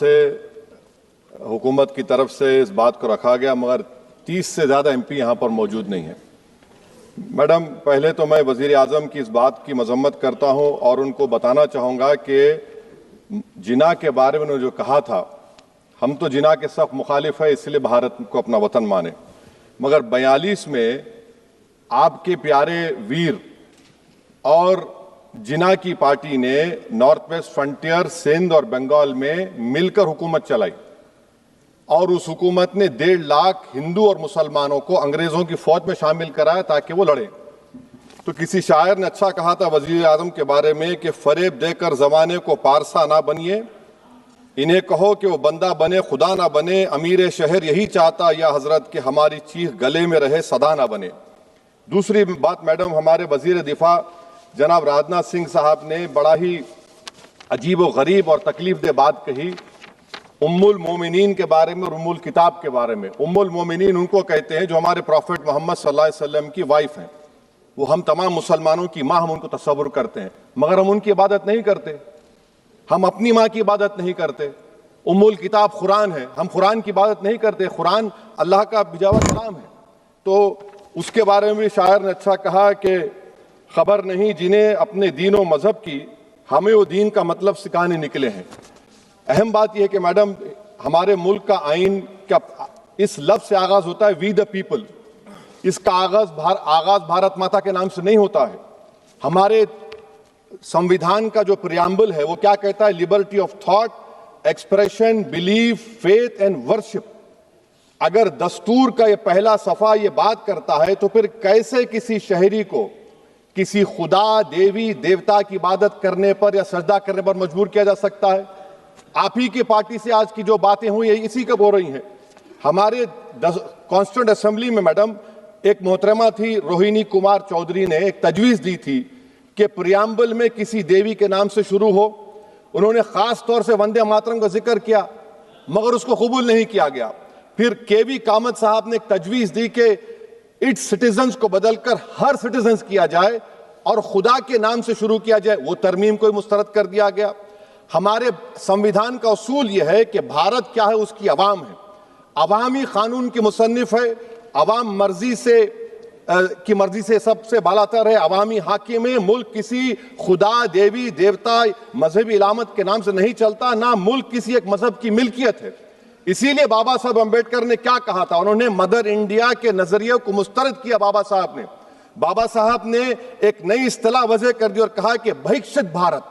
से हुकूमत की तरफ से इस बात को रखा गया, मगर 30 से ज़्यादा एमपी यहाँ पर मौजूद नहीं है। मैडम, पहले तो मैं वज़ीर आज़म की इस बात की मजम्मत करता हूँ और उनको बताना चाहूँगा कि जिना के बारे में उन्होंने जो कहा था, हम तो जिना के सख्त मुखालिफ है, इसलिए भारत को अपना वतन माने, मगर 42 में आपके प्यारे वीर और जिना की पार्टी ने नॉर्थ वेस्ट फ्रंटियर, सिंध और बंगाल में मिलकर हुकूमत चलाई और उस हुकूमत ने 1.5 लाख हिंदू और मुसलमानों को अंग्रेजों की फौज में शामिल कराया ताकि वो लड़े। तो किसी शायर ने अच्छा कहा था वजीर आजम के बारे में कि फरेब देकर जमाने को पारसा ना बनिए, इन्हें कहो कि वो बंदा बने खुदा ना बने, अमीर शहर यही चाहता या हजरत कि हमारी चीख गले में रहे सदा ना बने। दूसरी बात मैडम, हमारे वजीर दिफा जनाब राजनाथ सिंह साहब ने बड़ा ही अजीब व गरीब और तकलीफ दे बात कही उम्मुल मोमिनीन के बारे में और उम्मुल किताब के बारे में। उम्मुल मोमिनीन उनको कहते हैं जो हमारे प्रॉफिट मोहम्मद सल्लल्लाहु अलैहि वसल्लम की वाइफ हैं, वो हम तमाम मुसलमानों की माँ, हम उनको तस्वुर करते हैं, मगर हम उनकी इबादत नहीं करते, हम अपनी माँ की इबादत नहीं करते। उम्मुल किताब कुरान है, हम कुरान की इबादत नहीं करते, कुरान अल्लाह का भिजावा कलाम है। तो उसके बारे में भी शायर ने अच्छा कहा कि खबर नहीं जिन्हें अपने दीन और मजहब की, हमें वो दीन का मतलब सिखाने निकले हैं। अहम बात यह है कि मैडम, हमारे मुल्क का आइन का इस लफ्ज से आगाज होता है वी द पीपल। इसका आगाज भारत माता के नाम से नहीं होता है। हमारे संविधान का जो प्रियम्बल है वो क्या कहता है? Liberty of thought, expression, belief, faith and worship. अगर दस्तूर का ये पहला सफा ये बात करता है तो फिर कैसे किसी शहरी को किसी खुदा, देवी, देवता की इबादत करने पर या सजदा करने पर मजबूर किया जा सकता है? आप ही की पार्टी से आज की जो बातें हुई इसी कब हो रही हैं। हमारे कॉन्स्टिट्यूंट असेंबली में मैडम एक मोहतरमा थी रोहिणी कुमार चौधरी ने एक तजवीज़ दी थी कि प्रियम्बल में किसी देवी के नाम से शुरू हो। उन्होंने खास तौर से वंदे मातरम का जिक्र किया, मगर उसको कबूल नहीं किया गया। फिर केवी कामत साहब ने एक तजवीज़ दी कि इट्स सिटीजन्स को बदलकर हर सिटीजन्स किया जाए और खुदा के नाम से शुरू किया जाए, वो तरमीम को मुस्तरद कर दिया गया। हमारे संविधान का उसूल यह है कि भारत क्या है, उसकी अवाम है, अवामी कानून की मुसन्निफ है, अवाम की मर्जी से सबसे बालातर है, अवामी हाकिम है। मुल्क किसी खुदा, देवी, देवता, मजहबी इलामत के नाम से नहीं चलता, ना मुल्क किसी एक मजहब की मिल्कियत है। इसीलिए बाबा साहब अम्बेडकर ने क्या कहा था, उन्होंने मदर इंडिया के नजरिए को मुस्तरद किया। बाबा साहब ने एक नई इस्तिलाह वजह कर दी और कहा कि भैक्षित भारत,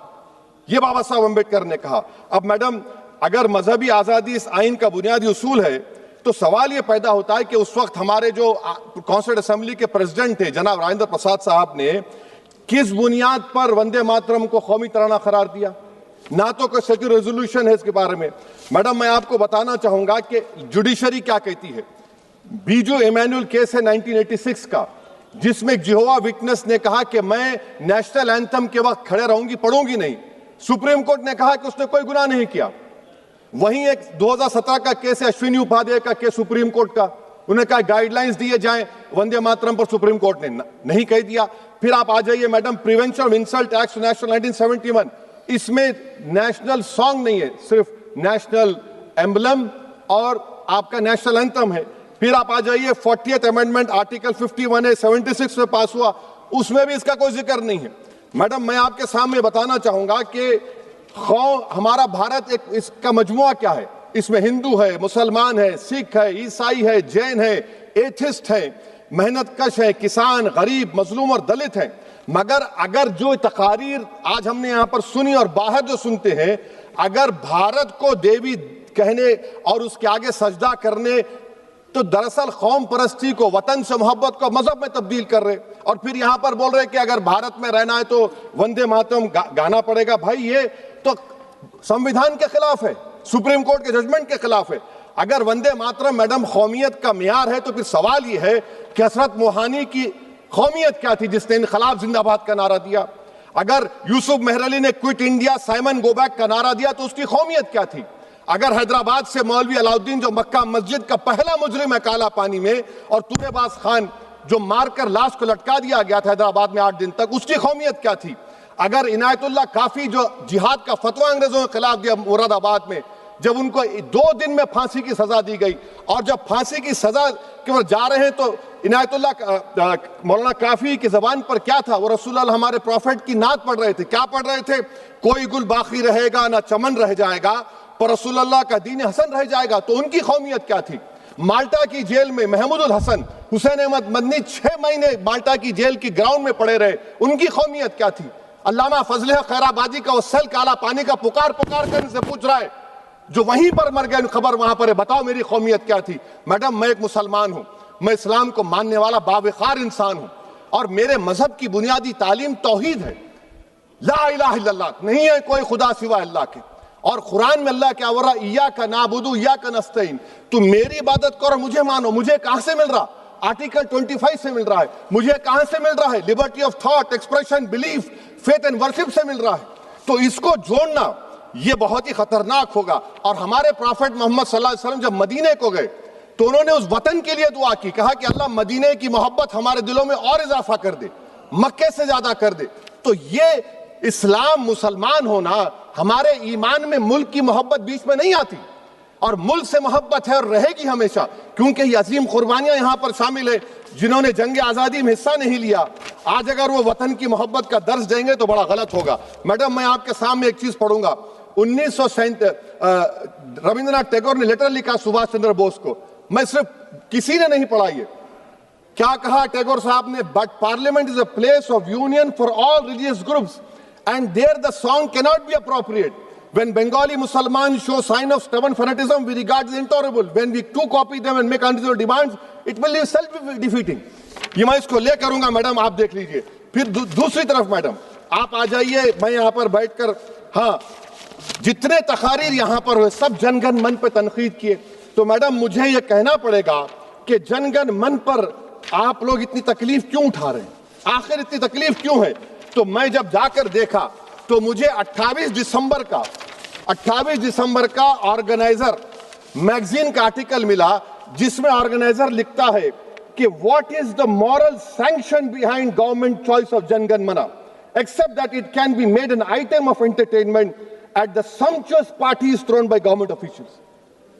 ये बाबा साहब अम्बेडकर ने कहा। अब मैडम, अगर मजहबी आजादी इस आइन का बुनियादी उसूल है तो सवाल यह पैदा होता है कि उस वक्त हमारे जो कॉन्स्टिट्यूंट असेंबली के प्रेसिडेंट थे जनाब राजेंद्र प्रसाद साहब ने किस बुनियाद पर वंदे मातरम को कौमी तराना करार दिया? ना तो कोई सेक्यूर रेजोल्यूशन है इसके बारे में। मैडम, मैं आपको बताना चाहूंगा कि जुडिशरी क्या कहती है। बीजू इमैनुअल केस है 1986 का, जिसमें जिहोवा विटनेस ने कहा कि मैं नेशनल एंथम के वक्त खड़े रहूंगी, पढ़ूंगी नहीं। सुप्रीम कोर्ट ने कहा कि उसने कोई गुनाह नहीं किया। वहीं एक 2017 का केस है अश्विनी उपाध्याय का केस सुप्रीम कोर्ट का, उन्हें कहा गाइडलाइंस दिए जाएं वंदे मातरम पर, सुप्रीम कोर्ट ने नहीं कह दिया। फिर आप आ जाइए madam, prevention of insult act national 1971, इसमें नेशनल सॉन्ग नहीं है, सिर्फ नेशनल एम्बलम और आपका नेशनल एंथम है। फिर आप आ जाइए 40th अमेंडमेंट आर्टिकल 51 है, 76 में पास हुआ, उसमें भी इसका कोई जिक्र नहीं है। मैडम, मैं आपके सामने बताना चाहूंगा कि हमारा भारत एक इसका मजमुआ क्या है, इसमें हिंदू है, मुसलमान है, सिख है, ईसाई है, जैन है, एथिस्ट है, मेहनत कश है, किसान, गरीब, मजलूम और दलित है। मगर अगर जो तकारीर आज हमने यहां पर सुनी और बाहर जो सुनते हैं, अगर भारत को देवी कहने और उसके आगे सजदा करने, तो दरअसल कौम परस्ती को, वतन से मोहब्बत को मजहब में तब्दील कर रहे, और फिर यहां पर बोल रहे कि अगर भारत में रहना है तो वंदे मातरम गाना पड़ेगा। भाई, ये तो संविधान के खिलाफ है, सुप्रीम कोर्ट के जजमेंट के खिलाफ है। अगर वंदे मातरम मैडम कौमियत का मियार है तो फिर सवाल यह है कि हजरत मोहानी की कौमियत क्या थी जिसने इनकलाब जिंदाबाद का नारा दिया? अगर यूसुफ मेहरली ने quit India, Simon go back का नारा दिया तो उसकी कौमियत क्या थी? अगर हैदराबाद से मौलवी अलाउद्दीन जो मक्का मस्जिद का पहला मुजरिम है काला पानी में, और तुरेबाज खान जो मारकर लाश को लटका दिया गया था हैदराबाद में 8 दिन तक, उसकी कौमियत क्या थी? अगर इनायतुल्लाह काफी जो जिहाद का फतवा अंग्रेजों के खिलाफ दिया मुरादाबाद में, जब उनको 2 दिन में फांसी की सजा दी गई, और जब फांसी की सजा के ओर जा रहे हैं तो इनायतुल्लाह मौलाना काफी की जबान पर क्या था? वो रसूलुल्लाह हमारे प्रॉफिट की नात पढ़ रहे थे। क्या पढ़ रहे थे? कोई गुल बाकी रहेगा ना चमन रह जाएगा, पर रसूलुल्लाह का दीन हसन रह जाएगा। तो उनकी कौमियत क्या थी? माल्टा की जेल में महमूदुल हसन, हुसैन अहमद मदनी 6 महीने माल्टा की जेल की ग्राउंड में पड़े रहे, उनकी कौमियत क्या थी? अल्लामा फजल खैराबादी का वो सेल काला पानी का पुकार पुकार कर इनसे पूछ रहा है, जो वहीं पर मर गए, खबर वहां पर है, बताओ मेरी कौमियत क्या थी? मैडम, मैं एक मुसलमान हूं, मैं इस्लाम को मानने वाला बावकार इंसान हूं, और मेरे मजहब की बुनियादी तालीम तौहीद है, ला इलाहा इल्लल्लाह, नहीं है कोई खुदा सिवा अल्लाह के। और कुरान में अल्लाह क्या बोल रहा? इय्याका नाबुदु इय्याका नस्तईन, तुम मेरी इबादत करो, मुझे मानो। मुझे कहां से मिल रहा? आर्टिकल 25 से मिल रहा है। मुझे कहां से मिल रहा है? Liberty of thought, expression, belief, faith and worship से मिल रहा है। तो इसको जोड़ना यह बहुत ही खतरनाक होगा। और हमारे प्रॉफेट मोहम्मद सल्लल्लाहु अलैहि वसल्लम जब मदीने को गए तो उन्होंने उस वतन के लिए दुआ की, कहा कि अल्लाह मदीने की मोहब्बत हमारे दिलों में और इजाफा कर दे, मक्के से ज्यादा कर दे। तो ये इस्लाम, मुसलमान होना, हमारे ईमान में मुल्क की मोहब्बत बीच में नहीं आती, और मुल्क से मोहब्बत है और रहेगी हमेशा, क्योंकि ये अजीम कुर्बानियां यहां पर शामिल है जिन्होंने जंग आजादी में हिस्सा नहीं लिया। आज अगर वो वतन की मोहब्बत का दर्ज देंगे तो बड़ा गलत होगा। मैडम, मैं आपके सामने एक चीज पढ़ूंगा। 1937 रविंद्रनाथ टैगोर ने लेटर लिखा सुभाष चंद्र बोस को। मैं सिर्फ किसी ने नहीं पढ़ा ये। क्या कहा टैगोर साहब ने? But parliament is a place of union for all religious groups and there the song cannot be appropriate. When Bengali Muslims show sign of stubborn fanatism, we regard it intolerable. When we too copy them and make unreasonable demands, it will be self-defeating. ये मैं इसको ले करूंगा madam, आप देख लीजिए। फिर दूसरी तरफ मैडम आप आ जाइए, मैं यहाँ पर बैठकर, हाँ, जितने तकारीर यहाँ पर हुए सब जनगण मन पर तनकीद किए। तो मैडम मुझे ये कहना पड़ेगा कि जनगण मन पर आप लोग इतनी तकलीफ क्यों उठा रहे हैं? आखिर इतनी तकलीफ क्यों है? तो मैं जब जाकर देखा तो मुझे 28 दिसंबर का ऑर्गेनाइजर मैगजीन का आर्टिकल मिला, जिसमें ऑर्गेनाइजर लिखता है कि what is the moral sanction behind government choice of Jana Gana Mana, except that it can be made an item of entertainment at the sumptuous parties thrown by government officials.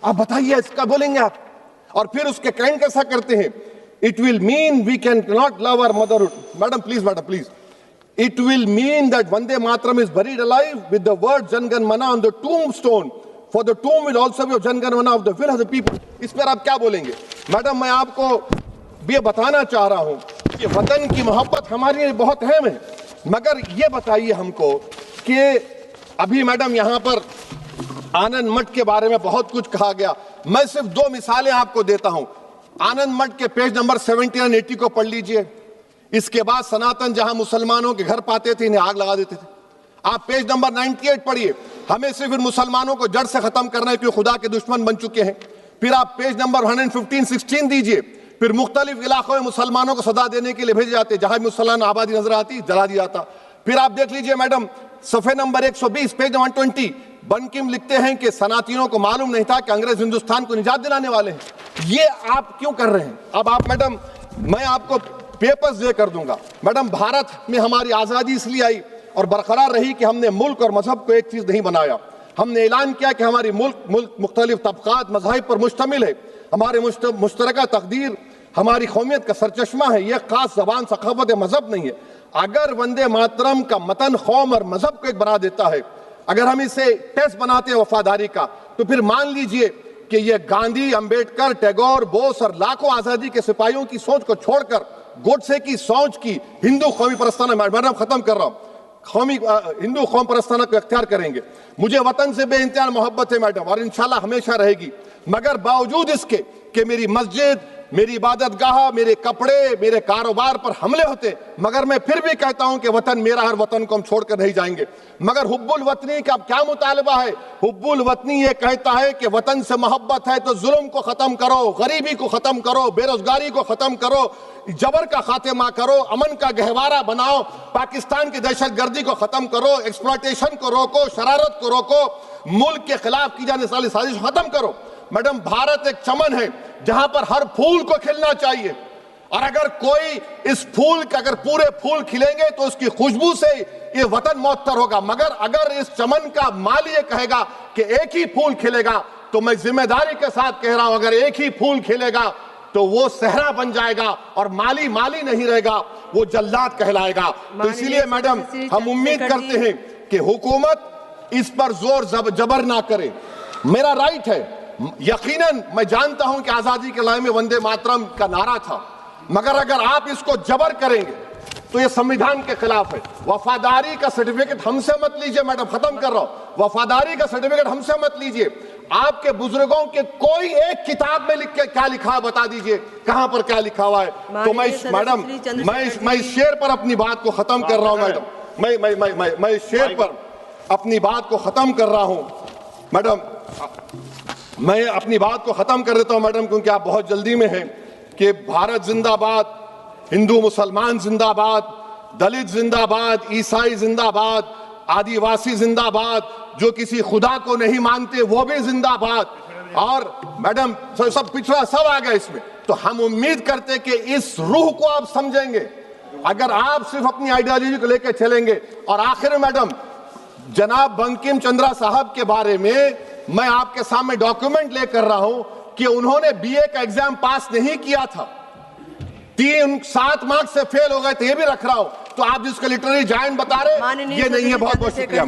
आप बताइए, इसका बोलेंगे आप? और फिर उसके काइंड कैसा करते हैं? It will mean we can not love our motherhood. Madam please, it will mean that Vande Mataram is buried alive with the word Jan Gan Mana on the tombstone, for the tomb will also be of Jan Gan Mana of the will of the people. इस पर आप क्या बोलेंगे? Madam, मैं आपको ये बताना चाह रहा हूं कि वतन की मोहब्बत हमारे लिए बहुत अहम है, मगर ये बताइए हमको कि अभी मैडम यहाँ पर आनंद मठ के बारे में बहुत कुछ कहा गया। मैं सिर्फ 2 मिसालें आपको देता हूं। आनंद मठ के पेज नंबर 70 और 80 को पढ़ लीजिए। इसके बाद सनातन जहां मुसलमानों के घर पाते थे, इन्हें आग लगा देते थे। आप पेज नंबर 98 पढ़िए। हमें सिर्फ इन मुसलमानों को जड़ से खत्म करना है क्योंकि खुदा के दुश्मन बन चुके हैं। फिर आप पेज नंबर 115-16 दीजिए। फिर मुख्तलिफ इलाकों में मुसलमानों को सदा देने के लिए भेजे जाते, जहां मुसलमान आबादी नजर आती जला दिया जाता। फिर आप देख लीजिए मैडम, सफे नंबर 120 पेज 120, बनकिम लिखते हैं कि सनातियों को मालूम नहीं था कि अंग्रेज हिंदुस्तान को निजात दिलाने वाले हैं। ये आप क्यों कर रहे हैं? अब आप मैडम, मैं आपको पेपर्स दे कर दूंगा। मैडम, भारत में हमारी आजादी इसलिए आई और बरकरार रही कि हमने मुल्क और मजहब को एक चीज नहीं बनाया। हमने ऐलान किया कि हमारी मुल्क मुख्तलिफ तबकात मज़ाहिब पर मुश्तमिल है। हमारे मुश्तरका तकदीर हमारी कौमियत का सरचश्मा है। यह खास जबान, सखावत, मजहब नहीं है। अगर वंदे मातरम का मतन कौम और मजहब को एक बना देता है, अगर हम इसे टेस्ट बनाते हैं वफादारी का, तो फिर मान लीजिए कि यह गांधी, अंबेडकर, टैगोर, बोस और लाखों आजादी के सिपाहियों की सोच को छोड़कर गोडसे की सोच की हिंदू कौमी परस्ताना, मैडम खत्म कर रहा हूं, हिंदू कौम परस्ताना को अख्तियार करेंगे। मुझे वतन से बेइंतहा मोहब्बत है मैडम, और इंशाल्लाह हमेशा रहेगी। मगर बावजूद इसके कि मेरी मस्जिद, मेरी इबादत गाह, मेरे कपड़े, मेरे कारोबार पर हमले होते, मगर मैं फिर भी कहता हूं कि वतन मेरा, हर वतन को हम छोड़कर नहीं जाएंगे। मगर हुब्बुल वतनी का क्या मुतालबा है? हुब्बुल वतनी ये कहता है कि वतन से मोहब्बत है तो जुल्म को खत्म करो, गरीबी को खत्म करो, बेरोजगारी को खत्म करो, जबर का खात्मा करो, अमन का गहवारा बनाओ, पाकिस्तान की दहशतगर्दी को खत्म करो, एक्सप्लॉयटेशन को रोको, शरारत को रोको, मुल्क के खिलाफ की जाने वाली साजिश खत्म करो। मैडम, भारत एक चमन है जहां पर हर फूल को खिलना चाहिए। और अगर कोई इस फूल के अगर पूरे फूल खिलेंगे तो उसकी खुशबू से ये वतन मुअत्तर होगा, मगर अगर इस चमन का माली ये कहेगा कि एक ही फूल खिलेगा, तो मैं जिम्मेदारी के साथ कह रहा हूं, अगर एक ही फूल खिलेगा तो वो सहरा बन जाएगा और माली माली नहीं रहेगा, वो जल्लाद कहलाएगा। तो इसीलिए मैडम हम उम्मीद करते हैं कि हुकूमत इस पर जोर जबर ना करे। मेरा राइट है, यकीनन मैं जानता हूं कि आजादी के लड़ाई में वंदे मातरम का नारा था, मगर अगर आप इसको जबर करेंगे तो ये संविधान के खिलाफ है। वफादारी का सर्टिफिकेट हमसे मत लीजिए मैडम, खत्म कर रहा हूं। वफादारी का सर्टिफिकेट हमसे मत लीजिए। आपके बुजुर्गों के कोई एक किताब में लिख के क्या लिखा है बता दीजिए, कहां पर क्या लिखा हुआ है। तो मैं मैडम मैं इस शेर पर अपनी बात को खत्म कर रहा हूं मैडम, मैं इस शेर पर अपनी बात को खत्म कर रहा हूं मैडम, मैं अपनी बात को खत्म कर देता हूं मैडम, क्योंकि आप बहुत जल्दी में हैं। कि भारत जिंदाबाद, हिंदू मुसलमान जिंदाबाद, दलित जिंदाबाद, ईसाई जिंदाबाद, आदिवासी जिंदाबाद, जो किसी खुदा को नहीं मानते वो भी जिंदाबाद, और मैडम सब पिछड़ा सब आ गया इसमें। तो हम उम्मीद करते कि इस रूह को आप समझेंगे अगर आप सिर्फ अपनी आइडियोलॉजी को लेकर चलेंगे। और आखिर में मैडम, जनाब बंकिम चंद्रा साहब के बारे में मैं आपके सामने डॉक्यूमेंट लेकर रहा हूं कि उन्होंने बीए का एग्जाम पास नहीं किया था, 7 मार्क्स से फेल हो गए थे, ये भी रख रहा हूं। तो आप जिसको लिटरेरी जायंट बता रहे, ये नहीं है। बहुत बहुत शुक्रिया।